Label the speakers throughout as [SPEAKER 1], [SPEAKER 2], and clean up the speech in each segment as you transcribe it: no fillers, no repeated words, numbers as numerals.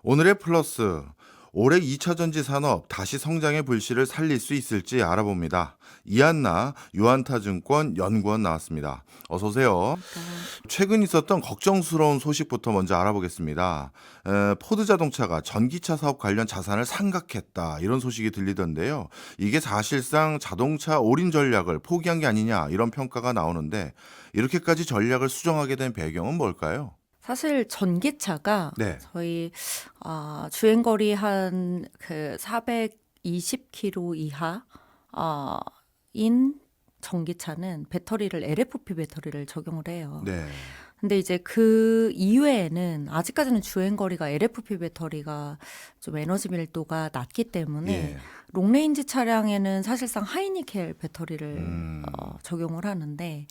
[SPEAKER 1] 오늘의 플러스. 올해 2차 전지 산업 다시 성장의 불씨를 살릴 수 있을지 알아봅니다. 이한나 유한타증권 연구원 나왔습니다. 어서 오세요.
[SPEAKER 2] 그러니까
[SPEAKER 1] 최근 있었던 걱정스러운 소식부터 먼저 알아보겠습니다. 포드 자동차가 전기차 사업 관련 자산을 상각했다 이런 소식이 들리던데요. 이게 사실상 자동차 올인 전략을 포기한 게 아니냐 이런 평가가 나오는데 이렇게까지 전략을 수정하게 된 배경은 뭘까요?
[SPEAKER 2] 사실 전기차가
[SPEAKER 1] 네.
[SPEAKER 2] 저희 주행거리 한 그 420km 이하 인 전기차는 배터리를 LFP 배터리를 적용을 해요.
[SPEAKER 1] 네.
[SPEAKER 2] 근데 이제 그 이외에는 아직까지는 주행거리가 LFP 배터리가 좀 에너지 밀도가 낮기 때문에
[SPEAKER 1] 예.
[SPEAKER 2] 롱레인지 차량에는 사실상 하이니켈 배터리를
[SPEAKER 1] 음.
[SPEAKER 2] 적용을 하는데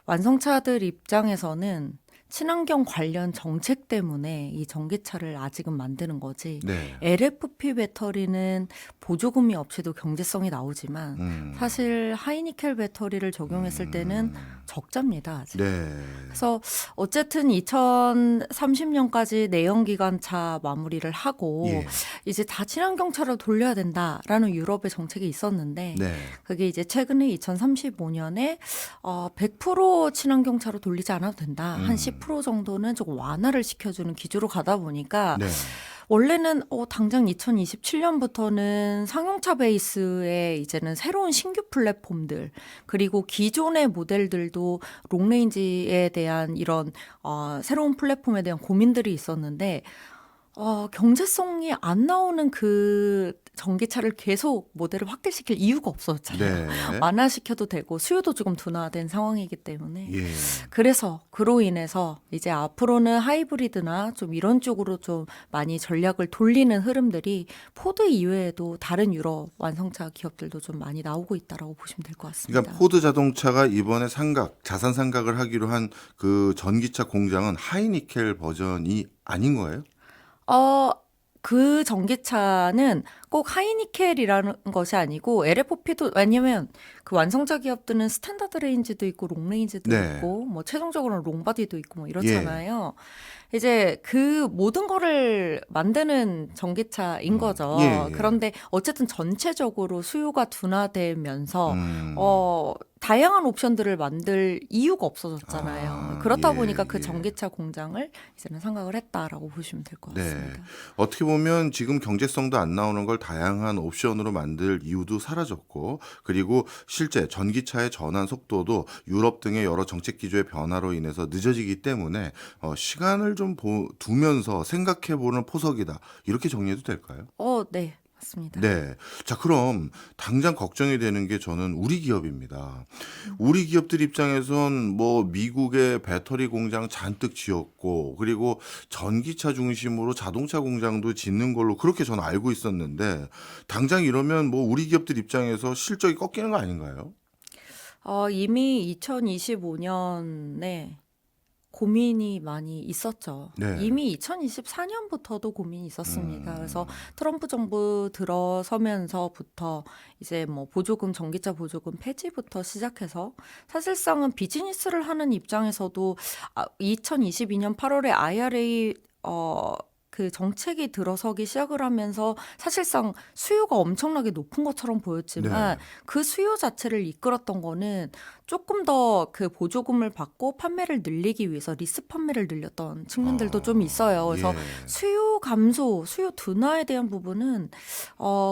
[SPEAKER 2] 완성차들 입장에서는 친환경 관련 정책 때문에 이 전기차를 아직은 만드는 거지.
[SPEAKER 1] 네.
[SPEAKER 2] LFP 배터리는 보조금이 없이도 경제성이 나오지만
[SPEAKER 1] 음.
[SPEAKER 2] 사실 하이니켈 배터리를 적용했을 때는 적자입니다. 아직.
[SPEAKER 1] 네.
[SPEAKER 2] 그래서 어쨌든 2030년까지 내연기관차 마무리를 하고
[SPEAKER 1] 예.
[SPEAKER 2] 이제 다 친환경차로 돌려야 된다라는 유럽의 정책이 있었는데
[SPEAKER 1] 네.
[SPEAKER 2] 그게 이제 최근에 2035년에 100% 친환경차로 돌리지 않아도 된다. 한 10% 정도는 조금 완화를 시켜주는 기조로 가다 보니까
[SPEAKER 1] 네.
[SPEAKER 2] 원래는 당장 2027년부터는 상용차 베이스의 이제는 새로운 신규 플랫폼들 그리고 기존의 모델들도 롱레인지에 대한 이런 새로운 플랫폼에 대한 고민들이 있었는데 경제성이 안 나오는 그 전기차를 계속 모델을 확대시킬 이유가 없었잖아요.
[SPEAKER 1] 네.
[SPEAKER 2] 완화시켜도 되고 수요도 조금 둔화된 상황이기 때문에
[SPEAKER 1] 예.
[SPEAKER 2] 그래서 그로 인해서 이제 앞으로는 하이브리드나 좀 이런 쪽으로 좀 많이 전략을 돌리는 흐름들이 포드 이외에도 다른 유럽 완성차 기업들도 좀 많이 나오고 있다라고 보시면 될 것 같습니다.
[SPEAKER 1] 그러니까 포드 자동차가 이번에 자산 상각을 하기로 한 그 전기차 공장은 하이니켈 버전이 아닌 거예요?
[SPEAKER 2] 그 전기차는 꼭 하이니켈이라는 것이 아니고 LFP도 왜냐면 그 완성차 기업들은 스탠다드 레인지도 있고 롱 레인지도
[SPEAKER 1] 네.
[SPEAKER 2] 있고 뭐 최종적으로는 롱바디도 있고 뭐
[SPEAKER 1] 예.
[SPEAKER 2] 이렇잖아요. 이제 그 모든 거를 만드는 전기차인 거죠.
[SPEAKER 1] 예, 예.
[SPEAKER 2] 그런데 어쨌든 전체적으로 수요가 둔화되면서
[SPEAKER 1] 음.
[SPEAKER 2] 다양한 옵션들을 만들 이유가 없어졌잖아요.
[SPEAKER 1] 아,
[SPEAKER 2] 그렇다
[SPEAKER 1] 예,
[SPEAKER 2] 보니까 그
[SPEAKER 1] 예.
[SPEAKER 2] 전기차 공장을 이제는 상각을 했다라고 보시면 될 것
[SPEAKER 1] 네.
[SPEAKER 2] 같습니다.
[SPEAKER 1] 어떻게 보면 지금 경제성도 안 나오는 걸 다양한 옵션으로 만들 이유도 사라졌고, 그리고 실제 전기차의 전환 속도도 유럽 등의 여러 정책 기조의 변화로 인해서 늦어지기 때문에 시간을 좀 두면서 생각해 보는 포석이다. 이렇게 정리해도 될까요?
[SPEAKER 2] 네, 맞습니다.
[SPEAKER 1] 네. 자, 그럼 당장 걱정이 되는 게 저는 우리 기업입니다. 우리 기업들 입장에선 뭐 미국의 배터리 공장 잔뜩 지었고, 그리고 전기차 중심으로 자동차 공장도 짓는 걸로 그렇게 저는 알고 있었는데, 당장 이러면 뭐 우리 기업들 입장에서 실적이 꺾이는 거 아닌가요?
[SPEAKER 2] 이미 2025년에 고민이 많이 있었죠.
[SPEAKER 1] 네.
[SPEAKER 2] 이미 2024년부터도 고민이 있었습니다. 그래서 트럼프 정부 들어서면서부터 이제 뭐 보조금, 전기차 보조금 폐지부터 시작해서 사실상은 비즈니스를 하는 입장에서도 2022년 8월에 IRA 그 정책이 들어서기 시작을 하면서 사실상 수요가 엄청나게 높은 것처럼 보였지만
[SPEAKER 1] 네.
[SPEAKER 2] 그 수요 자체를 이끌었던 거는 조금 더 그 보조금을 받고 판매를 늘리기 위해서 리스 판매를 늘렸던 측면들도 좀 있어요. 그래서
[SPEAKER 1] 예.
[SPEAKER 2] 수요 감소, 수요 둔화에 대한 부분은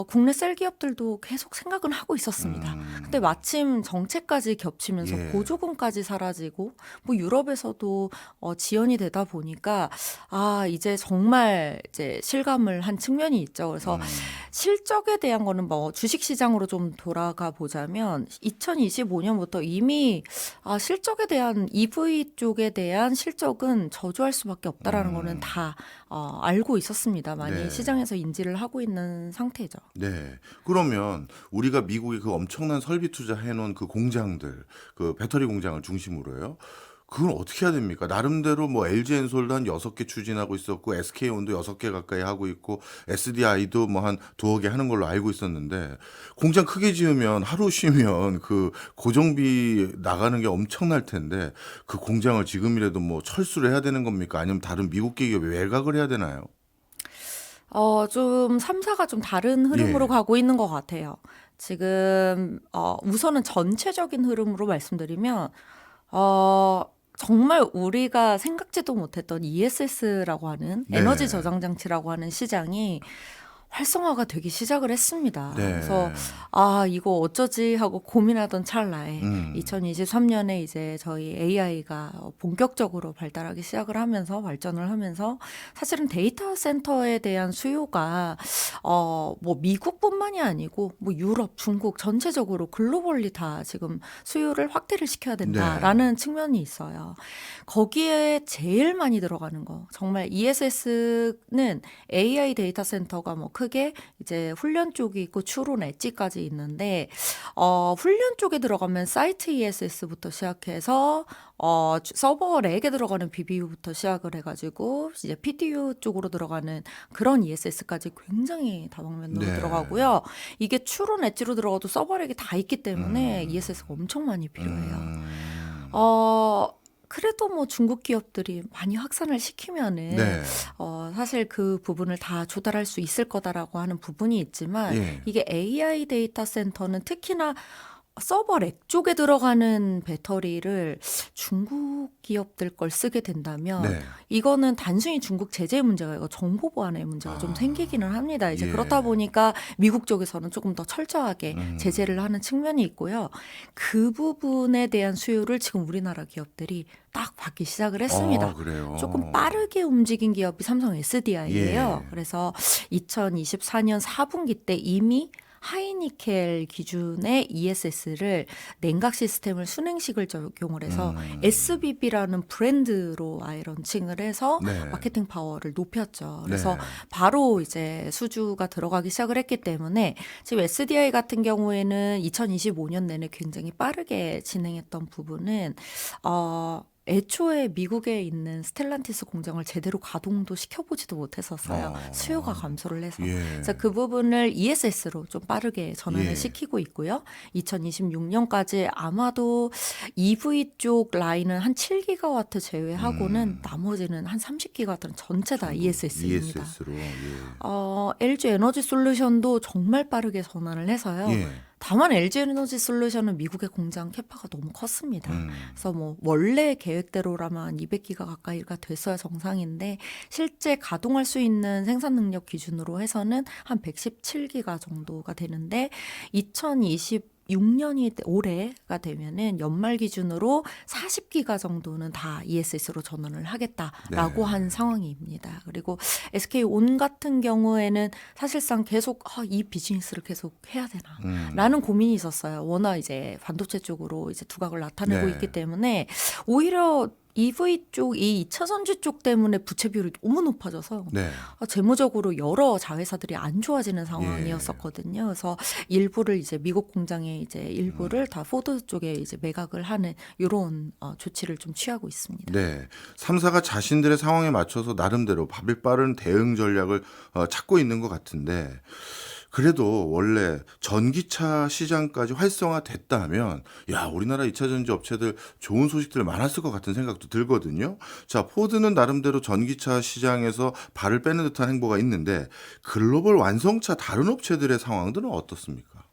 [SPEAKER 2] 국내 셀 기업들도 계속 생각은 하고 있었습니다. 근데 마침 정책까지 겹치면서
[SPEAKER 1] 예.
[SPEAKER 2] 보조금까지 사라지고 뭐 유럽에서도 지연이 되다 보니까 이제 정말 이제 실감을 한 측면이 있죠. 그래서 실적에 대한 거는 뭐 주식 시장으로 좀 돌아가 보자면 2025년부터 이미 실적에 대한 EV 쪽에 대한 실적은 저조할 수밖에 없다라는 거는 다 알고 있었습니다. 많이
[SPEAKER 1] 네.
[SPEAKER 2] 시장에서 인지를 하고 있는 상태죠.
[SPEAKER 1] 네. 그러면 우리가 미국에 그 엄청난 설비 투자해 놓은 그 공장들, 그 배터리 공장을 중심으로요. 그건 어떻게 해야 됩니까? 나름대로 뭐 LG엔솔도 한 6개 추진하고 있었고 SK온도 6개 가까이 하고 있고 SDI도 뭐 한 2억 개 하는 걸로 알고 있었는데 공장 크게 지으면 하루 쉬면 그 고정비 나가는 게 엄청날 텐데 그 공장을 지금이라도 뭐 철수를 해야 되는 겁니까? 아니면 다른 미국 기업에 외곽을 해야 되나요?
[SPEAKER 2] 좀 3사가 좀 다른 흐름으로
[SPEAKER 1] 예.
[SPEAKER 2] 가고 있는 것 같아요. 지금 우선은 전체적인 흐름으로 말씀드리면 어 정말 우리가 생각지도 못했던 ESS라고 하는
[SPEAKER 1] 네.
[SPEAKER 2] 에너지 저장 장치라고 하는 시장이 활성화가 되기 시작을 했습니다. 그래서
[SPEAKER 1] 네.
[SPEAKER 2] 이거 어쩌지 하고 고민하던 찰나에
[SPEAKER 1] 음.
[SPEAKER 2] 2023년에 이제 저희 AI가 본격적으로 발달하기 시작을 하면서 발전을 하면서 사실은 데이터 센터에 대한 수요가 뭐 미국뿐만이 아니고 뭐 유럽, 중국 전체적으로 글로벌리 다 지금 수요를 확대를 시켜야 된다라는 측면이 있어요. 거기에 제일 많이 들어가는 거 정말 ESS는 AI 데이터 센터가 뭐 크게 이제 훈련 쪽이 있고 추론 엣지까지 있는데 훈련 쪽에 들어가면 사이트 ESS부터 시작해서 서버 렉에 들어가는 BBU부터 시작을 해가지고 이제 PDU 쪽으로 들어가는 그런 ESS까지 굉장히 다방면으로
[SPEAKER 1] 네.
[SPEAKER 2] 들어가고요. 이게 추론 엣지로 들어가도 서버 렉이 다 있기 때문에 ESS가 엄청 많이 필요해요. 그래도 뭐 중국 기업들이 많이 확산을 시키면은
[SPEAKER 1] 네.
[SPEAKER 2] 사실 그 부분을 다 조달할 수 있을 거다라고 하는 부분이 있지만
[SPEAKER 1] 예.
[SPEAKER 2] 이게 AI 데이터 센터는 특히나 서버 렉 쪽에 들어가는 배터리를 중국 기업들 걸 쓰게 된다면
[SPEAKER 1] 네.
[SPEAKER 2] 이거는 단순히 중국 제재 문제가 아니고 정보 보안의 문제가 좀 생기기는 합니다. 이제
[SPEAKER 1] 예.
[SPEAKER 2] 그렇다 보니까 미국 쪽에서는 조금 더 철저하게 제재를 하는 측면이 있고요. 그 부분에 대한 수요를 지금 우리나라 기업들이 딱 받기 시작을 했습니다.
[SPEAKER 1] 그래요.
[SPEAKER 2] 조금 빠르게 움직인 기업이 삼성 SDI예요.
[SPEAKER 1] 예.
[SPEAKER 2] 그래서 2024년 4분기 때 이미 하이니켈 기준의 ESS를 냉각 시스템을 순행식을 적용을 해서 SBB라는 브랜드로 아예 런칭을 해서
[SPEAKER 1] 네.
[SPEAKER 2] 마케팅 파워를 높였죠. 그래서
[SPEAKER 1] 네.
[SPEAKER 2] 바로 이제 수주가 들어가기 시작을 했기 때문에 지금 SDI 같은 경우에는 2025년 내내 굉장히 빠르게 진행했던 부분은 애초에 미국에 있는 스텔란티스 공장을 제대로 가동도 시켜보지도 못했었어요. 수요가 감소를 해서.
[SPEAKER 1] 예.
[SPEAKER 2] 그래서 그 부분을 ESS로 좀 빠르게 전환을
[SPEAKER 1] 예.
[SPEAKER 2] 시키고 있고요. 2026년까지 아마도 EV 쪽 라인은 한 7기가와트 제외하고는 나머지는 한 30기가와트는 전체 다 ESS입니다.
[SPEAKER 1] ESS로. 예.
[SPEAKER 2] LG 에너지 솔루션도 정말 빠르게 전환을 해서요.
[SPEAKER 1] 예.
[SPEAKER 2] 다만 LG 에너지 솔루션은 미국의 공장 캐파가 너무 컸습니다. 그래서 뭐 원래 계획대로라면 200기가 가까이가 됐어야 정상인데 실제 가동할 수 있는 생산 능력 기준으로 해서는 한 117기가 정도가 되는데 2026년이 올해가 되면은 연말 기준으로 40기가 정도는 다 ESS로 전환을 하겠다라고
[SPEAKER 1] 네.
[SPEAKER 2] 한 상황입니다. 그리고 SK온 같은 경우에는 사실상 계속 이 비즈니스를 계속 해야 되나 라는 고민이 있었어요. 워낙 이제 반도체 쪽으로 이제 두각을 나타내고
[SPEAKER 1] 네.
[SPEAKER 2] 있기 때문에 오히려 EV 쪽, 이 2차 전지 쪽 때문에 부채 비율이 너무 높아져서
[SPEAKER 1] 네.
[SPEAKER 2] 재무적으로 여러 자회사들이 안 좋아지는 상황이었었거든요. 그래서 일부를 이제 미국 공장에 이제 일부를 다 포드 쪽에 이제 매각을 하는 이런 조치를 좀 취하고 있습니다.
[SPEAKER 1] 네. 3사가 자신들의 상황에 맞춰서 나름대로 바비 빠른 대응 전략을 찾고 있는 것 같은데 그래도 원래 전기차 시장까지 활성화됐다면 야 우리나라 2차 전지 업체들 좋은 소식들 많았을 것 같은 생각도 들거든요. 자 포드는 나름대로 전기차 시장에서 발을 빼는 듯한 행보가 있는데 글로벌 완성차 다른 업체들의 상황들은 어떻습니까?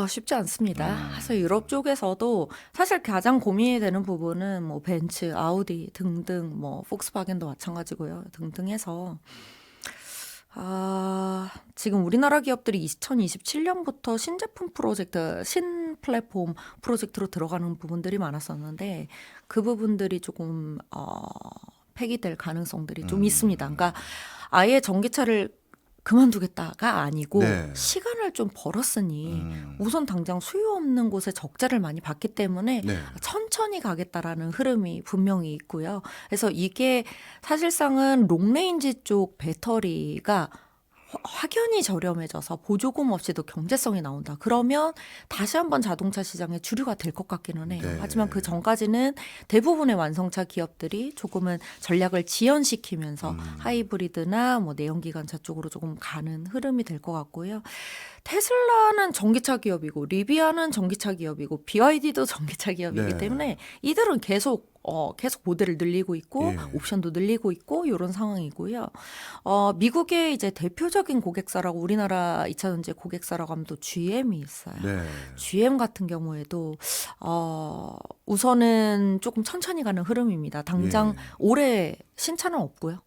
[SPEAKER 2] 쉽지 않습니다. 그래서 유럽 쪽에서도 사실 가장 고민이 되는 부분은 뭐 벤츠, 아우디 등등 뭐 폭스바겐도 마찬가지고요. 등등 해서 지금 우리나라 기업들이 2027년부터 신제품 프로젝트, 신 플랫폼 프로젝트로 들어가는 부분들이 많았었는데 그 부분들이 조금 폐기될 가능성들이 좀 있습니다. 그러니까 아예 전기차를 그만두겠다가 아니고
[SPEAKER 1] 네.
[SPEAKER 2] 시간을 좀 벌었으니 우선 당장 수요 없는 곳에 적자를 많이 봤기 때문에
[SPEAKER 1] 네.
[SPEAKER 2] 천천히 가겠다라는 흐름이 분명히 있고요. 그래서 이게 사실상은 롱레인지 쪽 배터리가 확연히 저렴해져서 보조금 없이도 경제성이 나온다. 그러면 다시 한번 자동차 시장의 주류가 될 것 같기는 해요.
[SPEAKER 1] 네.
[SPEAKER 2] 하지만 그 전까지는 대부분의 완성차 기업들이 조금은 전략을 지연시키면서 하이브리드나 뭐 내연기관차 쪽으로 조금 가는 흐름이 될 것 같고요. 테슬라는 전기차 기업이고 리비아는 전기차 기업이고 BYD도 전기차 기업이기
[SPEAKER 1] 네.
[SPEAKER 2] 때문에 이들은 계속 계속 모델을 늘리고 있고
[SPEAKER 1] 예.
[SPEAKER 2] 옵션도 늘리고 있고 이런 상황이고요. 미국의 이제 대표적인 고객사라고 우리나라 2차 전지 고객사라고 하면 또 GM이 있어요.
[SPEAKER 1] 네.
[SPEAKER 2] GM 같은 경우에도 우선은 조금 천천히 가는 흐름입니다. 당장
[SPEAKER 1] 예.
[SPEAKER 2] 올해 신차는 없고요.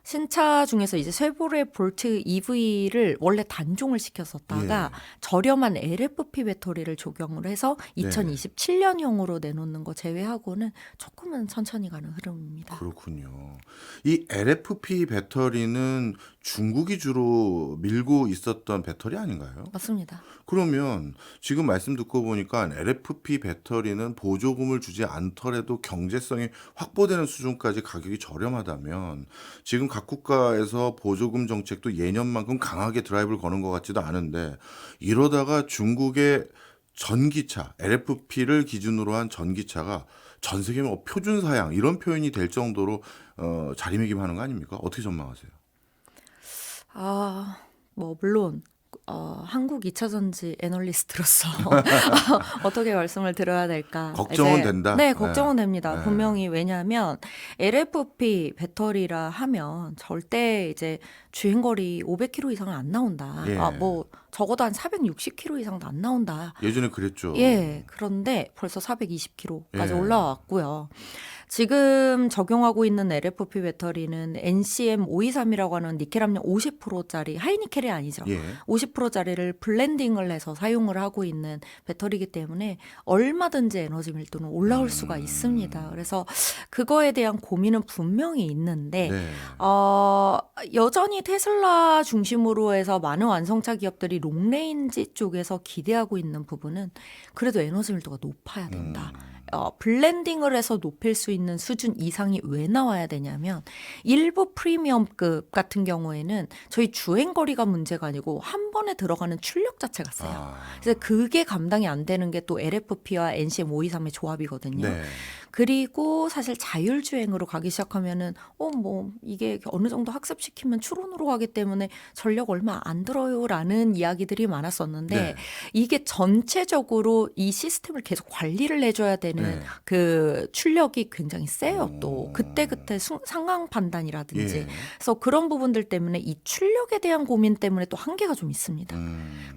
[SPEAKER 2] 신차 중에서 이제 쉐보레 볼트 EV를 원래 단종을 시켰었다가
[SPEAKER 1] 예.
[SPEAKER 2] 저렴한 LFP 배터리를 적용을 해서
[SPEAKER 1] 네.
[SPEAKER 2] 2027년형으로 내놓는 거 제외하고는 조금은 천천히 가는 흐름입니다.
[SPEAKER 1] 그렇군요. 이 LFP 배터리는 중국이 주로 밀고 있었던 배터리 아닌가요?
[SPEAKER 2] 맞습니다.
[SPEAKER 1] 그러면 지금 말씀 듣고 보니까 LFP 배터리는 보조금을 주지 않더라도 경제성이 확보되는 수준까지 가격이 저렴하다면 지금 각 국가에서 보조금 정책도 예년만큼 강하게 드라이브를 거는 것 같지도 않은데 이러다가 중국의 전기차, LFP를 기준으로 한 전기차가 전 세계 뭐 표준 사양 이런 표현이 될 정도로 자리매김하는 거 아닙니까? 어떻게 전망하세요?
[SPEAKER 2] 뭐 물론 한국 2차 전지 애널리스트로서 어떻게 말씀을 드려야 될까?
[SPEAKER 1] 걱정은
[SPEAKER 2] 이제
[SPEAKER 1] 된다.
[SPEAKER 2] 네, 걱정은 됩니다.
[SPEAKER 1] 네.
[SPEAKER 2] 분명히 왜냐하면 LFP 배터리라 하면 절대 이제 주행거리 500km 이상은 안 나온다.
[SPEAKER 1] 예.
[SPEAKER 2] 뭐 적어도 한 460km 이상도 안 나온다.
[SPEAKER 1] 예전에 그랬죠.
[SPEAKER 2] 예, 그런데 벌써 420km까지
[SPEAKER 1] 예.
[SPEAKER 2] 올라왔고요. 지금 적용하고 있는 LFP 배터리는 NCM 523이라고 하는 니켈 함량 50%짜리 하이니켈이 아니죠.
[SPEAKER 1] 예.
[SPEAKER 2] 50%짜리를 블렌딩을 해서 사용을 하고 있는 배터리이기 때문에 얼마든지 에너지 밀도는 올라올 수가 있습니다. 그래서 그거에 대한 고민은 분명히 있는데
[SPEAKER 1] 네.
[SPEAKER 2] 여전히 테슬라 중심으로 해서 많은 완성차 기업들이 롱레인지 쪽에서 기대하고 있는 부분은 그래도 에너지 밀도가 높아야 된다. 블렌딩을 해서 높일 수 있는 수준 이상이 왜 나와야 되냐면 일부 프리미엄급 같은 경우에는 저희 주행거리가 문제가 아니고 한 번에 들어가는 출력 자체가 세요. 그래서 그게 감당이 안 되는 게 또 LFP와 NCM 523의 조합이거든요.
[SPEAKER 1] 네.
[SPEAKER 2] 그리고 사실 자율주행으로 가기 시작하면은 뭐 이게 어느 정도 학습시키면 추론으로 가기 때문에 전력 얼마 안 들어요라는 이야기들이 많았었는데
[SPEAKER 1] 네.
[SPEAKER 2] 이게 전체적으로 이 시스템을 계속 관리를 해줘야 되는
[SPEAKER 1] 네.
[SPEAKER 2] 그 출력이 굉장히 세요. 또 그때그때 상황 판단이라든지
[SPEAKER 1] 예.
[SPEAKER 2] 그래서 그런 부분들 때문에 이 출력에 대한 고민 때문에 또 한계가 좀 있습니다.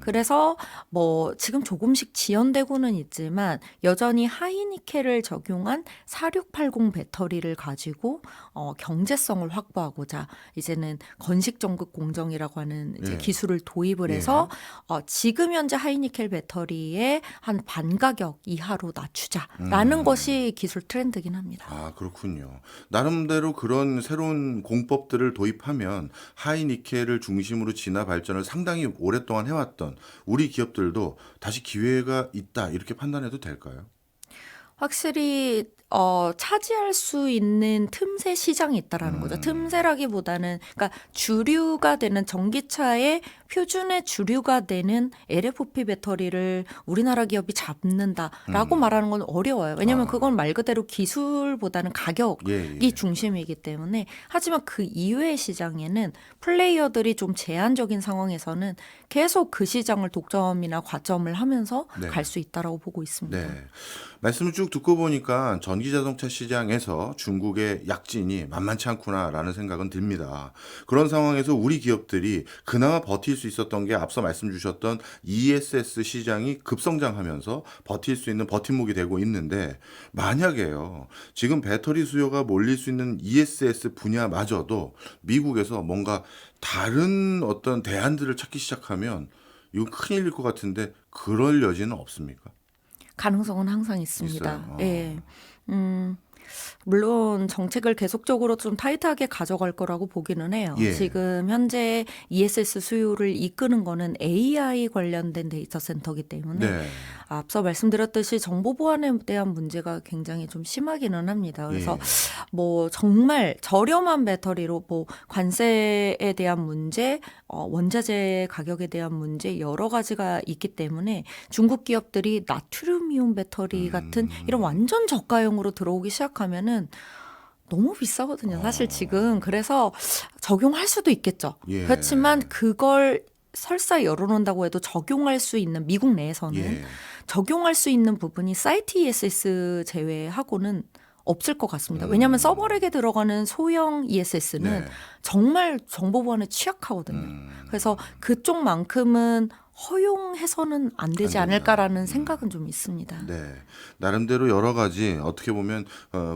[SPEAKER 2] 그래서 뭐 지금 조금씩 지연되고는 있지만 여전히 하이니켈을 적용한 4680 배터리를 가지고 경제성을 확보하고자 이제는 건식 전극 공정이라고 하는 이제
[SPEAKER 1] 예.
[SPEAKER 2] 기술을 도입을 해서 지금 현재 하이니켈 배터리의 한 반 가격 이하로 낮추자라는 것이 기술 트렌드긴 합니다.
[SPEAKER 1] 아, 그렇군요. 나름대로 그런 새로운 공법들을 도입하면 하이니켈을 중심으로 진화 발전을 상당히 오랫동안 해왔던 우리 기업들도 다시 기회가 있다 이렇게 판단해도 될까요?
[SPEAKER 2] 확실히 차지할 수 있는 틈새 시장이 있다라는 거죠. 틈새라기보다는 그러니까 주류가 되는 전기차의 표준의 주류가 되는 LFP 배터리를 우리나라 기업이 잡는다라고 말하는 건 어려워요. 왜냐하면 그건 말 그대로 기술보다는 가격이
[SPEAKER 1] 예.
[SPEAKER 2] 중심이기 때문에 하지만 그 이외의 시장에는 플레이어들이 좀 제한적인 상황에서는 계속 그 시장을 독점이나 과점을 하면서
[SPEAKER 1] 네.
[SPEAKER 2] 갈 수 있다라고 보고 있습니다.
[SPEAKER 1] 네. 말씀을 쭉 듣고 보니까 전기자동차 시장에서 중국의 약진이 만만치 않구나라는 생각은 듭니다. 그런 상황에서 우리 기업들이 그나마 버틸 수 있었던 게 앞서 말씀 주셨던 ESS 시장이 급성장하면서 버틸 수 있는 버팀목이 되고 있는데 만약에요. 지금 배터리 수요가 몰릴 수 있는 ESS 분야마저도 미국에서 뭔가 다른 어떤 대안들을 찾기 시작하면 이거 큰일일 것 같은데 그럴 여지는 없습니까?
[SPEAKER 2] 가능성은 항상 있습니다.
[SPEAKER 1] 있어요?
[SPEAKER 2] 예. 물론 정책을 계속적으로 좀 타이트하게 가져갈 거라고 보기는 해요.
[SPEAKER 1] 예.
[SPEAKER 2] 지금 현재 ESS 수요를 이끄는 거는 AI 관련된 데이터 센터이기 때문에
[SPEAKER 1] 네.
[SPEAKER 2] 앞서 말씀드렸듯이 정보 보안에 대한 문제가 굉장히 좀 심하기는 합니다. 그래서 뭐 정말 저렴한 배터리로 뭐 관세에 대한 문제, 원자재 가격에 대한 문제 여러 가지가 있기 때문에 중국 기업들이 나트륨이온 배터리 같은 이런 완전 저가형으로 들어오기 시작하면은 너무 비싸거든요. 사실 지금. 그래서 적용할 수도 있겠죠.
[SPEAKER 1] 예.
[SPEAKER 2] 그렇지만 그걸 설사 열어놓는다고 해도 적용할 수 있는 미국 내에서는
[SPEAKER 1] 예.
[SPEAKER 2] 적용할 수 있는 부분이 사이트 ESS 제외하고는 없을 것 같습니다. 왜냐하면 서버렉에 들어가는 소형 ESS는
[SPEAKER 1] 네.
[SPEAKER 2] 정말 정보 보안에 취약하거든요. 그래서 그쪽만큼은 허용해서는 안 되지
[SPEAKER 1] 된다.
[SPEAKER 2] 않을까라는 생각은 좀 있습니다.
[SPEAKER 1] 네, 나름대로 여러 가지 어떻게 보면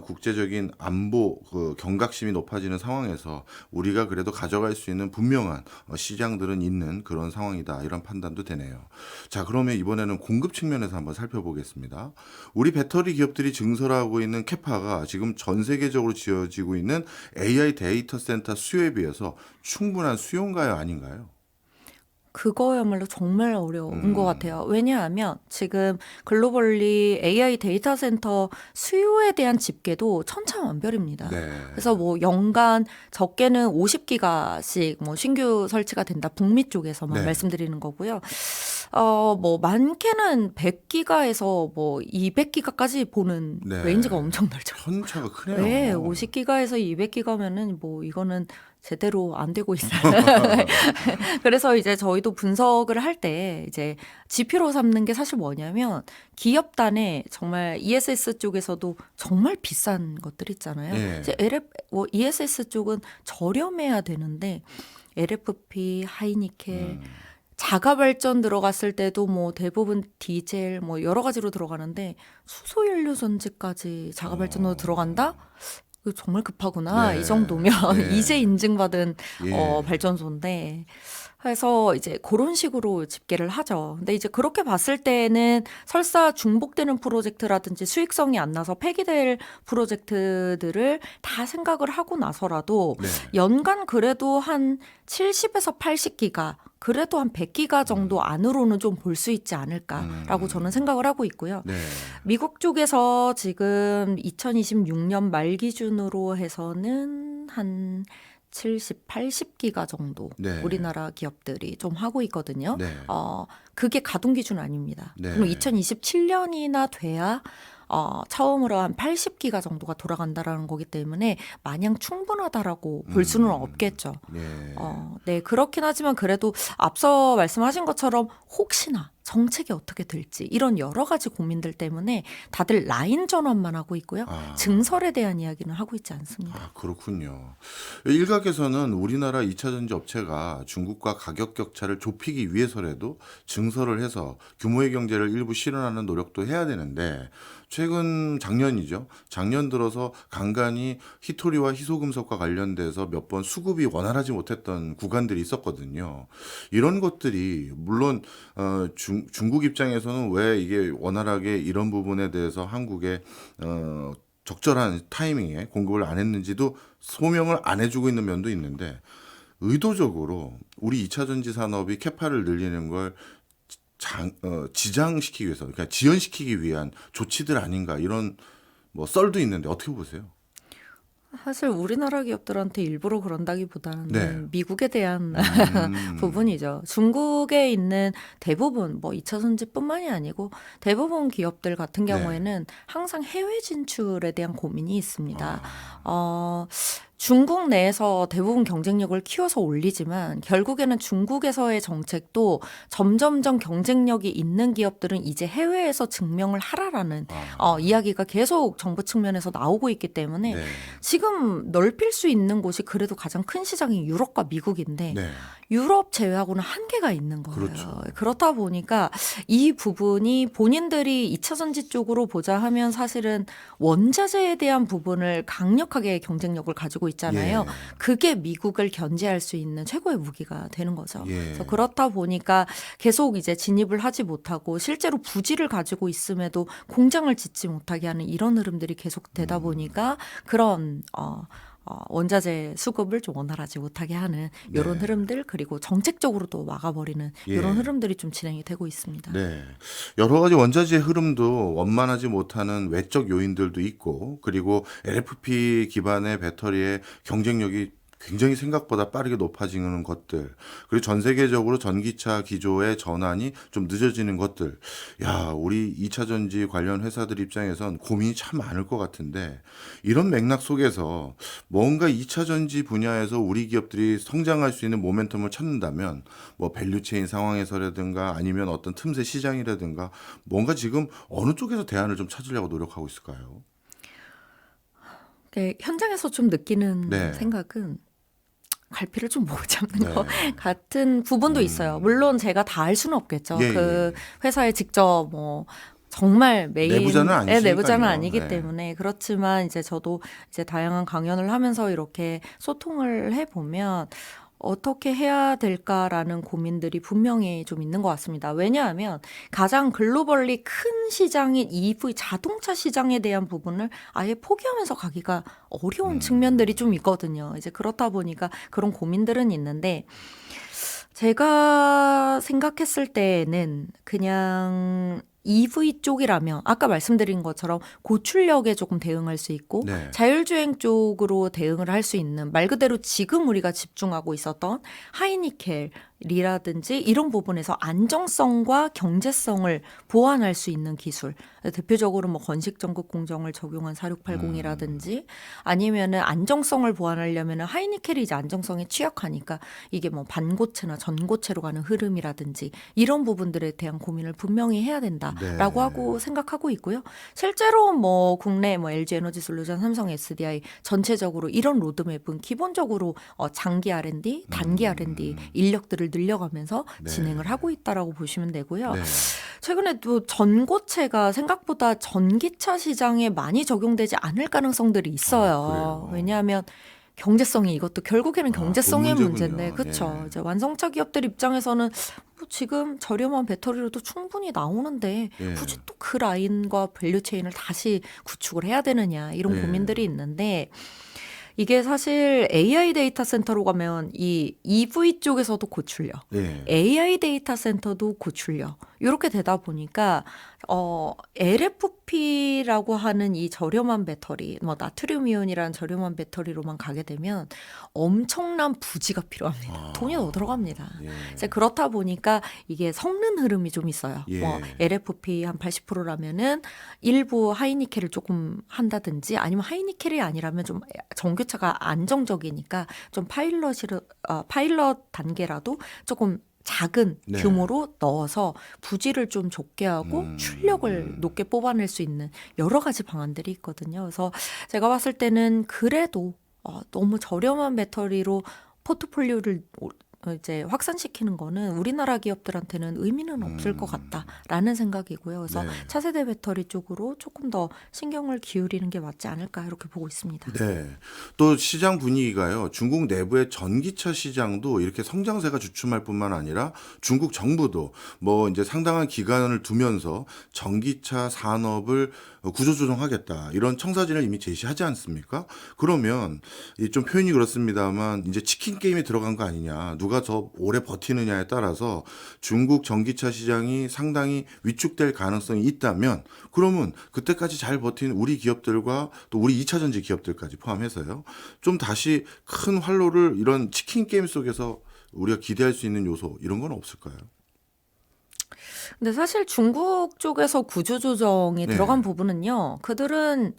[SPEAKER 1] 국제적인 안보 그 경각심이 높아지는 상황에서 우리가 그래도 가져갈 수 있는 분명한 시장들은 있는 그런 상황이다 이런 판단도 되네요. 자, 그러면 이번에는 공급 측면에서 한번 살펴보겠습니다. 우리 배터리 기업들이 증설하고 있는 캐파가 지금 전 세계적으로 지어지고 있는 AI 데이터 센터 수요에 비해서 충분한 수요인가요, 아닌가요?
[SPEAKER 2] 그거야말로 정말 어려운 것 같아요. 왜냐하면 지금 글로벌리 AI 데이터 센터 수요에 대한 집계도 천차만별입니다.
[SPEAKER 1] 네.
[SPEAKER 2] 그래서 뭐 연간 적게는 50기가씩 뭐 신규 설치가 된다. 북미 쪽에서만
[SPEAKER 1] 네.
[SPEAKER 2] 말씀드리는 거고요. 뭐 많게는 100기가에서 뭐 200기가까지 보는
[SPEAKER 1] 네.
[SPEAKER 2] 레인지가 엄청 넓죠.
[SPEAKER 1] 편차가 크네요.
[SPEAKER 2] 네, 50기가에서 200기가면은 뭐 이거는 제대로 안 되고 있어요. 그래서 이제 저희도 분석을 할 때 이제 지표로 삼는 게 사실 뭐냐면 기업단에 정말 ESS 쪽에서도 정말 비싼 것들 있잖아요.
[SPEAKER 1] 예.
[SPEAKER 2] 이제 ESS 쪽은 저렴해야 되는데 LFP, 하이니켈, 자가 발전 들어갔을 때도 뭐 대부분 디젤 뭐 여러 가지로 들어가는데 수소 연료 전지까지 자가 발전으로 들어간다? 이거 정말 급하구나.
[SPEAKER 1] 네.
[SPEAKER 2] 이 정도면
[SPEAKER 1] 예.
[SPEAKER 2] 이제 인증받은
[SPEAKER 1] 예.
[SPEAKER 2] 발전소인데 그래서 이제 그런 식으로 집계를 하죠. 근데 이제 그렇게 봤을 때는 설사 중복되는 프로젝트라든지 수익성이 안 나서 폐기될 프로젝트들을 다 생각을 하고 나서라도
[SPEAKER 1] 네.
[SPEAKER 2] 연간 그래도 한 70에서 80기가 그래도 한 100기가 정도 안으로는 좀 볼 수 있지 않을까라고 저는 생각을 하고 있고요.
[SPEAKER 1] 네.
[SPEAKER 2] 미국 쪽에서 지금 2026년 말 기준으로 해서는 한 70, 80기가 정도
[SPEAKER 1] 네.
[SPEAKER 2] 우리나라 기업들이 좀 하고 있거든요.
[SPEAKER 1] 네.
[SPEAKER 2] 그게 가동 기준 아닙니다.
[SPEAKER 1] 네.
[SPEAKER 2] 그럼 2027년이나 돼야 처음으로 한 80기가 정도가 돌아간다라는 거기 때문에 마냥 충분하다라고 볼 수는 없겠죠.
[SPEAKER 1] 예.
[SPEAKER 2] 네, 그렇긴 하지만 그래도 앞서 말씀하신 것처럼 혹시나 정책이 어떻게 될지 이런 여러 가지 고민들 때문에 다들 라인 전환만 하고 있고요.
[SPEAKER 1] 아.
[SPEAKER 2] 증설에 대한 이야기는 하고 있지 않습니다.
[SPEAKER 1] 아, 그렇군요. 일각에서는 우리나라 2차 전지 업체가 중국과 가격 격차를 좁히기 위해서라도 증설을 해서 규모의 경제를 일부 실현하는 노력도 해야 되는데 최근 작년이죠. 작년 들어서 간간히 희토리와 희소금속과 관련돼서 몇 번 수급이 원활하지 못했던 구간들이 있었거든요. 이런 것들이 물론 중국 입장에서는 왜 이게 원활하게 이런 부분에 대해서 한국에 적절한 타이밍에 공급을 안 했는지도 소명을 안 해주고 있는 면도 있는데 의도적으로 우리 2차 전지 산업이 캐파를 늘리는 걸 지장시키기 위해서, 그러니까 지연시키기 위한 조치들 아닌가 이런 뭐 썰도 있는데 어떻게 보세요?
[SPEAKER 2] 사실 우리나라 기업들한테 일부러 그런다기보다는
[SPEAKER 1] 네.
[SPEAKER 2] 미국에 대한 부분이죠. 중국에 있는 대부분 뭐 2차 전지뿐만이 아니고 대부분 기업들 같은
[SPEAKER 1] 네.
[SPEAKER 2] 경우에는 항상 해외 진출에 대한 고민이 있습니다.
[SPEAKER 1] 아.
[SPEAKER 2] 중국 내에서 대부분 경쟁력을 키워서 올리지만 결국에는 중국에서의 정책도 점점점 경쟁력이 있는 기업들은 이제 해외에서 증명을 하라라는 이야기가 계속 정부 측면에서 나오고 있기 때문에
[SPEAKER 1] 네.
[SPEAKER 2] 지금 넓힐 수 있는 곳이 그래도 가장 큰 시장이 유럽과 미국인데
[SPEAKER 1] 네.
[SPEAKER 2] 유럽 제외하고는 한계가 있는 거예요.
[SPEAKER 1] 그렇죠.
[SPEAKER 2] 그렇다 보니까 이 부분이 본인들이 2차 전지 쪽으로 보자 하면 사실은 원자재에 대한 부분을 강력하게 경쟁력을 가지고 있잖아요.
[SPEAKER 1] 예.
[SPEAKER 2] 그게 미국을 견제할 수 있는 최고의 무기가 되는 거죠.
[SPEAKER 1] 예.
[SPEAKER 2] 그래서 그렇다 보니까 계속 이제 진입을 하지 못하고 실제로 부지를 가지고 있음에도 공장을 짓지 못하게 하는 이런 흐름들이 계속 되다 보니까 그런 원자재 수급을 좀 원활하지 못하게 하는 이런
[SPEAKER 1] 네.
[SPEAKER 2] 흐름들 그리고 정책적으로도 막아버리는
[SPEAKER 1] 예.
[SPEAKER 2] 이런 흐름들이 좀 진행이 되고 있습니다.
[SPEAKER 1] 네. 여러 가지 원자재 흐름도 원만하지 못하는 외적 요인들도 있고, 그리고 LFP 기반의 배터리의 경쟁력이 굉장히 생각보다 빠르게 높아지는 것들, 그리고 전 세계적으로 전기차 기조의 전환이 좀 늦어지는 것들. 야, 우리 2차 전지 관련 회사들 입장에선 고민이 참 많을 것 같은데, 이런 맥락 속에서 뭔가 2차 전지 분야에서 우리 기업들이 성장할 수 있는 모멘텀을 찾는다면, 뭐 밸류체인 상황에서라든가 아니면 어떤 틈새 시장이라든가 뭔가 지금 어느 쪽에서 대안을 좀 찾으려고 노력하고 있을까요?
[SPEAKER 2] 현장에서 좀 느끼는
[SPEAKER 1] 네.
[SPEAKER 2] 생각은 갈피를 좀 못 잡는 것
[SPEAKER 1] 네.
[SPEAKER 2] 같은 부분도 있어요. 물론 제가 다 알 수는 없겠죠.
[SPEAKER 1] 예,
[SPEAKER 2] 그
[SPEAKER 1] 예.
[SPEAKER 2] 회사에 직접 뭐 정말 메인
[SPEAKER 1] 내부자는 아니시니까요.
[SPEAKER 2] 내부자는 아니기
[SPEAKER 1] 네.
[SPEAKER 2] 때문에 그렇지만 이제 저도 이제 다양한 강연을 하면서 이렇게 소통을 해보면 어떻게 해야 될까라는 고민들이 분명히 좀 있는 것 같습니다. 왜냐하면 가장 글로벌리 큰 시장인 EV 자동차 시장에 대한 부분을 아예 포기하면서 가기가 어려운 측면들이 좀 있거든요. 이제 그렇다 보니까 그런 고민들은 있는데 제가 생각했을 때는 그냥 EV 쪽이라면 아까 말씀드린 것처럼 고출력에 조금 대응할 수 있고
[SPEAKER 1] 네.
[SPEAKER 2] 자율주행 쪽으로 대응을 할 수 있는 말 그대로 지금 우리가 집중하고 있었던 하이니켈이라든지 이런 부분에서 안정성과 경제성을 보완할 수 있는 기술 대표적으로 뭐 건식전극 공정을 적용한 4680이라든지 아니면은 안정성을 보완하려면은 하이니켈이 이제 안정성에 취약하니까 이게 뭐 반고체나 전고체로 가는 흐름이라든지 이런 부분들에 대한 고민을 분명히 해야 된다라고
[SPEAKER 1] 네.
[SPEAKER 2] 하고 생각하고 있고요. 실제로 뭐 국내 뭐 LG 에너지 솔루션, 삼성 SDI 전체적으로 이런 로드맵은 기본적으로 장기 R&D, 단기 R&D 인력들을 늘려가면서
[SPEAKER 1] 네.
[SPEAKER 2] 진행을 하고 있다라고 보시면 되고요.
[SPEAKER 1] 네.
[SPEAKER 2] 최근에 또 전고체가 생각보다 전기차 시장에 많이 적용되지 않을 가능성들이 있어요.
[SPEAKER 1] 그래요?
[SPEAKER 2] 왜냐하면 경제성이 이것도 결국에는
[SPEAKER 1] 돈
[SPEAKER 2] 경제성의
[SPEAKER 1] 문제군요.
[SPEAKER 2] 문제인데 그렇죠.
[SPEAKER 1] 예.
[SPEAKER 2] 이제 완성차 기업들 입장에서는 뭐 지금 저렴한 배터리로도 충분히 나오는데
[SPEAKER 1] 예.
[SPEAKER 2] 굳이 또 그 라인과 밸류체인을 다시 구축을 해야 되느냐 이런
[SPEAKER 1] 예.
[SPEAKER 2] 고민들이 있는데 이게 사실 AI 데이터 센터로 가면 이 EV 쪽에서도 고출력,
[SPEAKER 1] 예.
[SPEAKER 2] AI 데이터 센터도 고출력 이렇게 되다 보니까 LFP라고 하는 이 저렴한 배터리, 뭐 나트륨이온이라는 저렴한 배터리로만 가게 되면 엄청난 부지가 필요합니다. 돈이 더 들어갑니다.
[SPEAKER 1] 예.
[SPEAKER 2] 이제 그렇다 보니까 이게 섞는 흐름이 좀 있어요.
[SPEAKER 1] 예.
[SPEAKER 2] 뭐 LFP 한 80%라면은 일부 하이니켈을 조금 한다든지 아니면 하이니켈이 아니라면 좀 전교차가 안정적이니까 좀 파일럿 단계라도 조금 작은
[SPEAKER 1] 네.
[SPEAKER 2] 규모로 넣어서 부지를 좀 좁게 하고 출력을 높게 뽑아낼 수 있는 여러 가지 방안들이 있거든요. 그래서 제가 봤을 때는 그래도 너무 저렴한 배터리로 포트폴리오를 이제 확산시키는 거는 우리나라 기업들한테는 의미는 없을 것 같다라는 생각이고요. 그래서
[SPEAKER 1] 네.
[SPEAKER 2] 차세대 배터리 쪽으로 조금 더 신경을 기울이는 게 맞지 않을까 이렇게 보고 있습니다.
[SPEAKER 1] 네. 또 시장 분위기가요. 중국 내부의 전기차 시장도 이렇게 성장세가 주춤할 뿐만 아니라 중국 정부도 뭐 이제 상당한 기간을 두면서 전기차 산업을 구조조정하겠다. 이런 청사진을 이미 제시하지 않습니까? 그러면 이 좀 표현이 그렇습니다만 이제 치킨 게임에 들어간 거 아니냐. 누가 더 오래 버티느냐에 따라서 중국 전기차 시장이 상당히 위축될 가능성이 있다면 그러면 그때까지 잘 버틴 우리 기업들과 또 우리 2차 전지 기업들까지 포함해서요. 좀 다시 큰 활로를 이런 치킨 게임 속에서 우리가 기대할 수 있는 요소 이런 건 없을까요?
[SPEAKER 2] 근데 사실 중국 쪽에서 구조조정이
[SPEAKER 1] 네.
[SPEAKER 2] 들어간 부분은요. 그들은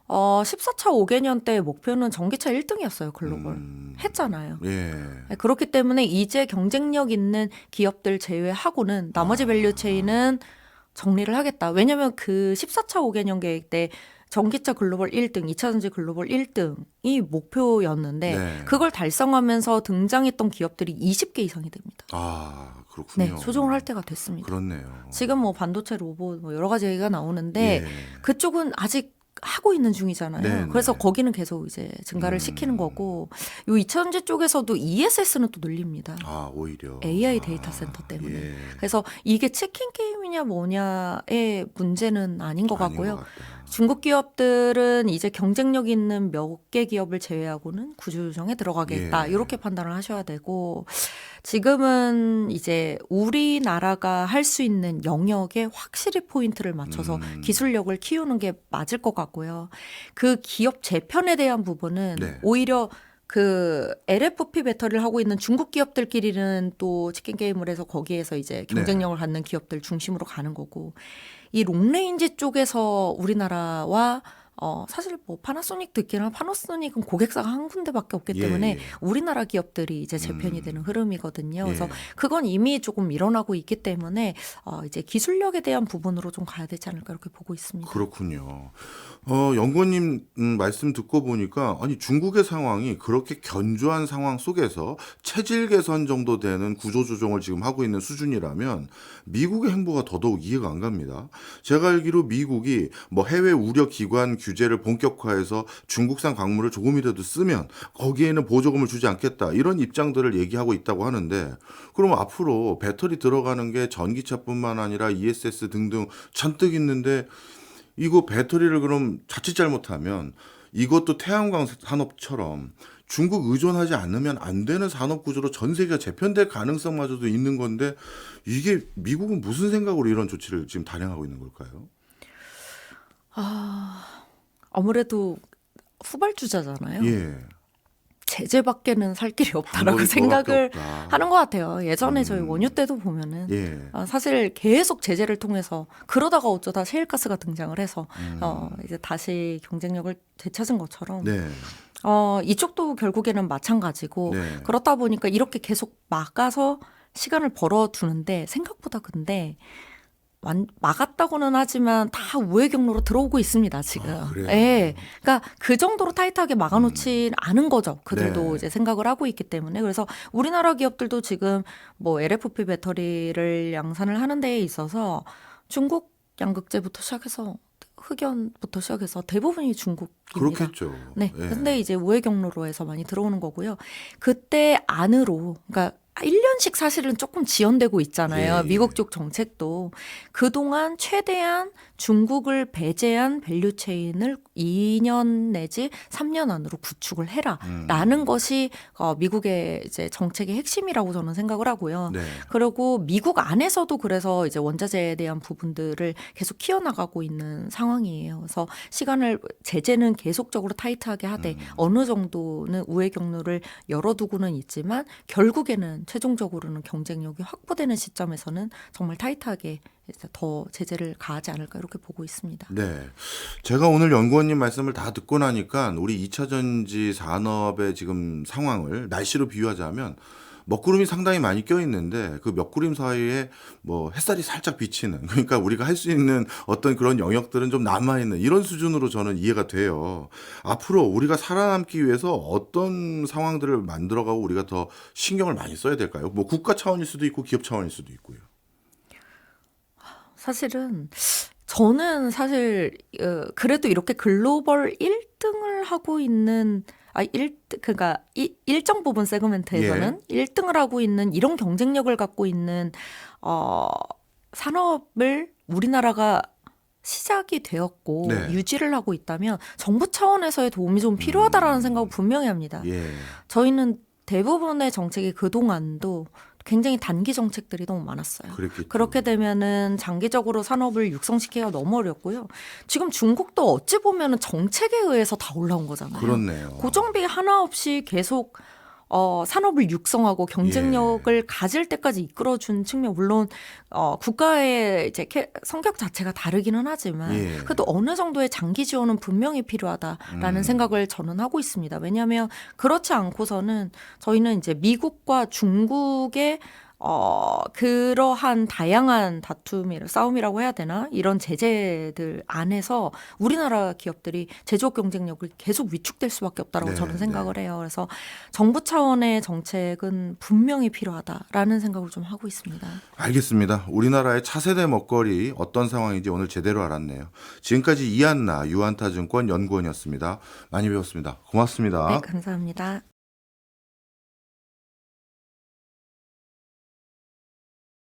[SPEAKER 2] 14차 5개년 때 목표는 전기차 1등이었어요. 글로벌. 했잖아요.
[SPEAKER 1] 예.
[SPEAKER 2] 그렇기 때문에 이제 경쟁력 있는 기업들 제외하고는 나머지 밸류체인은 정리를 하겠다. 왜냐하면 그 14차 5개년 계획 때 전기차 글로벌 1등, 2차 전지 글로벌 1등이 목표였는데
[SPEAKER 1] 네.
[SPEAKER 2] 그걸 달성하면서 등장했던 기업들이 20개 이상이 됩니다.
[SPEAKER 1] 아, 그렇군요.
[SPEAKER 2] 네, 조정을 할 때가 됐습니다.
[SPEAKER 1] 그렇네요.
[SPEAKER 2] 지금 뭐 반도체 로봇 뭐 여러 가지 얘기가 나오는데
[SPEAKER 1] 예.
[SPEAKER 2] 그쪽은 아직 하고 있는 중이잖아요.
[SPEAKER 1] 네,
[SPEAKER 2] 그래서
[SPEAKER 1] 네.
[SPEAKER 2] 거기는 계속 이제 증가를 시키는 거고 요 2차전지 쪽에서도 ESS는 또 늘립니다.
[SPEAKER 1] 아, 오히려.
[SPEAKER 2] AI 데이터 센터 때문에.
[SPEAKER 1] 예.
[SPEAKER 2] 그래서 이게 치킨 게임이냐 뭐냐의 문제는 아닌 것
[SPEAKER 1] 아닌
[SPEAKER 2] 같고요.
[SPEAKER 1] 것 같다.
[SPEAKER 2] 중국 기업들은 이제 경쟁력 있는 몇 개 기업을 제외하고는 구조조정에 들어가겠다.
[SPEAKER 1] 예.
[SPEAKER 2] 이렇게 판단을 하셔야 되고 지금은 이제 우리나라가 할 수 있는 영역에 확실히 포인트를 맞춰서 기술력을 키우는 게 맞을 것 같고요. 그 기업 재편에 대한 부분은
[SPEAKER 1] 네.
[SPEAKER 2] 오히려 그 LFP 배터리를 하고 있는 중국 기업들끼리는 또 치킨 게임을 해서 거기에서 이제 경쟁력을 갖는 기업들 중심으로 가는 거고 이 롱레인지 쪽에서 우리나라와 사실 뭐 파나소닉 듣기는 파나소닉은 고객사가 한 군데밖에 없기
[SPEAKER 1] 예,
[SPEAKER 2] 때문에
[SPEAKER 1] 예.
[SPEAKER 2] 우리나라 기업들이 이제 재편이 되는 흐름이거든요. 그래서
[SPEAKER 1] 예.
[SPEAKER 2] 그건 이미 조금 일어나고 있기 때문에 이제 기술력에 대한 부분으로 좀 가야 되지 않을까 이렇게 보고 있습니다.
[SPEAKER 1] 그렇군요. 연구원님 말씀 듣고 보니까 아니 중국의 상황이 그렇게 견조한 상황 속에서 체질 개선 정도 되는 구조 조정을 지금 하고 있는 수준이라면 미국의 행보가 더더욱 이해가 안 갑니다. 제가 알기로 미국이 뭐 해외 우려 기관 규제를 본격화해서 중국산 광물을 조금이라도 쓰면 거기에는 보조금을 주지 않겠다 이런 입장들을 얘기하고 있다고 하는데 그럼 앞으로 배터리 들어가는 게 전기차뿐만 아니라 ESS 등등 잔뜩 있는데 이거 배터리를 그럼 자칫 잘못하면 이것도 태양광 산업처럼 중국 의존하지 않으면 안 되는 산업 구조로 전 세계가 재편될 가능성마저도 있는 건데 이게 미국은 무슨 생각으로 이런 조치를 지금 단행하고 있는 걸까요?
[SPEAKER 2] 아무래도 후발주자잖아요.
[SPEAKER 1] 예.
[SPEAKER 2] 제재밖에는 살 길이 없다라고
[SPEAKER 1] 방법이
[SPEAKER 2] 생각을
[SPEAKER 1] 그거밖에 없다.
[SPEAKER 2] 하는 것 같아요. 예전에 저희 원유 때도 보면은
[SPEAKER 1] 예.
[SPEAKER 2] 사실 계속 제재를 통해서 그러다가 어쩌다 셰일가스가 등장을 해서 이제 다시 경쟁력을 되찾은 것처럼
[SPEAKER 1] 네.
[SPEAKER 2] 이쪽도 결국에는 마찬가지고
[SPEAKER 1] 네.
[SPEAKER 2] 그렇다 보니까 이렇게 계속 막아서 시간을 벌어두는데 생각보다 근데 막았다고는 하지만 다 우회 경로로 들어오고 있습니다, 지금.
[SPEAKER 1] 그래요?
[SPEAKER 2] 예. 그러니까 그 정도로 타이트하게 막아놓지 않은 거죠. 그들도
[SPEAKER 1] 네.
[SPEAKER 2] 이제 생각을 하고 있기 때문에. 그래서 우리나라 기업들도 지금 뭐 LFP 배터리를 양산을 하는 데에 있어서 중국 양극재부터 시작해서 흑연부터 시작해서 대부분이 중국입니다.
[SPEAKER 1] 그렇겠죠.
[SPEAKER 2] 네.
[SPEAKER 1] 예.
[SPEAKER 2] 근데 이제 우회 경로로 해서 많이 들어오는 거고요. 그때 안으로, 그러니까 1년씩 사실은 조금 지연되고 있잖아요.
[SPEAKER 1] 예, 예.
[SPEAKER 2] 미국 쪽 정책도. 그동안 최대한 중국을 배제한 밸류체인을 2년 내지 3년 안으로 구축을 해라. 라는 것이 미국의 이제 정책의 핵심이라고 저는 생각을 하고요.
[SPEAKER 1] 네.
[SPEAKER 2] 그리고 미국 안에서도 그래서 이제 원자재에 대한 부분들을 계속 키워나가고 있는 상황이에요. 그래서 제재는 계속적으로 타이트하게 하되 어느 정도는 우회 경로를 열어두고는 있지만 결국에는 최종적으로는 경쟁력이 확보되는 시점에서는 정말 타이트하게 이제 더 제재를 가하지 않을까 이렇게 보고 있습니다.
[SPEAKER 1] 네. 제가 오늘 연구원님 말씀을 다 듣고 나니까 우리 2차 전지 산업의 지금 상황을 날씨로 비유하자면 먹구름이 상당히 많이 껴 있는데 그 먹구름 사이에 뭐 햇살이 살짝 비치는 그러니까 우리가 할 수 있는 어떤 그런 영역들은 좀 남아 있는 이런 수준으로 저는 이해가 돼요. 앞으로 우리가 살아남기 위해서 어떤 상황들을 만들어가고 우리가 더 신경을 많이 써야 될까요? 뭐 국가 차원일 수도 있고 기업 차원일 수도 있고요.
[SPEAKER 2] 사실은 저는 사실 그래도 이렇게 글로벌 1등을 하고 있는 그러니까 일정 부분 세그멘트에서는 1등을 하고 있는 이런 경쟁력을 갖고 있는 산업을 우리나라가 시작이 되었고
[SPEAKER 1] 네.
[SPEAKER 2] 유지를 하고 있다면 정부 차원에서의 도움이 좀 필요하다라는 생각을 분명히 합니다.
[SPEAKER 1] 예.
[SPEAKER 2] 저희는 대부분의 정책이 그동안도 굉장히 단기 정책들이 너무 많았어요.
[SPEAKER 1] 그랬겠죠.
[SPEAKER 2] 그렇게 되면은 장기적으로 산업을 육성시키기가 너무 어렵고요. 지금 중국도 어찌 보면은 정책에 의해서 다 올라온 거잖아요.
[SPEAKER 1] 그렇네요.
[SPEAKER 2] 고정비 하나 없이 계속 산업을 육성하고 경쟁력을 가질 때까지 이끌어준 측면 물론 국가의 이제 성격 자체가 다르기는 하지만
[SPEAKER 1] 예.
[SPEAKER 2] 그래도 어느 정도의 장기 지원은 분명히 필요하다라는 생각을 저는 하고 있습니다. 왜냐하면 그렇지 않고서는 저희는 이제 미국과 중국의 그러한 다양한 싸움이라고 해야 되나? 이런 제재들 안에서 우리나라 기업들이 제조업 경쟁력을 계속 위축될 수밖에 없다고
[SPEAKER 1] 네,
[SPEAKER 2] 저는 생각을 해요. 그래서 정부 차원의 정책은 분명히 필요하다라는 생각을 좀 하고 있습니다.
[SPEAKER 1] 알겠습니다. 우리나라의 차세대 먹거리 어떤 상황인지 오늘 제대로 알았네요. 지금까지 이한나 유한타증권 연구원이었습니다. 많이 배웠습니다. 고맙습니다.
[SPEAKER 2] 네, 감사합니다.